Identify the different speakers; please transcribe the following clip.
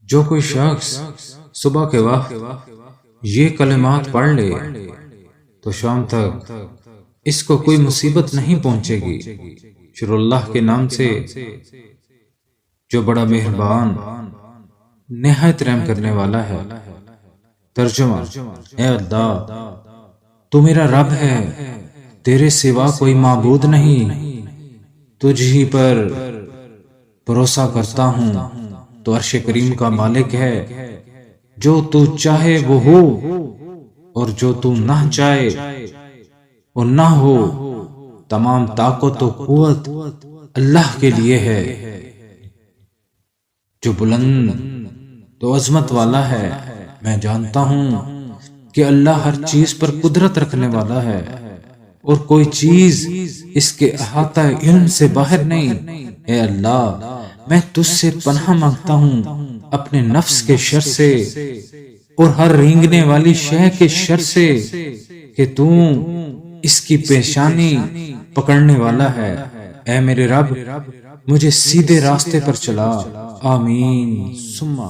Speaker 1: جو کوئی شخص صبح کے وقت یہ کلمات پڑھ لے تو شام تک اس کو کوئی مصیبت نہیں پہنچے گی۔ شروع اللہ کے نام سے جو بڑا مہربان نہایت رحم کرنے والا ہے۔ ترجمہ: اے اللہ، تو میرا رب ہے، تیرے سوا کوئی معبود نہیں، تجھ ہی پر بھروسہ کرتا ہوں، تو عرش کریم کا مالک ہے، جو تو چاہے وہ ہو اور جو تو نہ چاہے وہ نہ ہو، تمام طاقت و قوت اللہ کے لیے ہے، جو بلند تو عظمت والا ہے۔ میں جانتا ہوں کہ اللہ ہر چیز پر قدرت رکھنے والا ہے اور کوئی چیز اس کے احاطہ علم سے باہر نہیں۔ اے اللہ، میں تجھ سے پناہ مانگتا ہوں اپنے نفس کے شر سے اور ہر رینگنے والی شے کے شر سے کہ تو اس کی پیشانی پکڑنے والا ہے۔ اے میرے رب، مجھے سیدھے راستے پر چلا۔ آمین ثم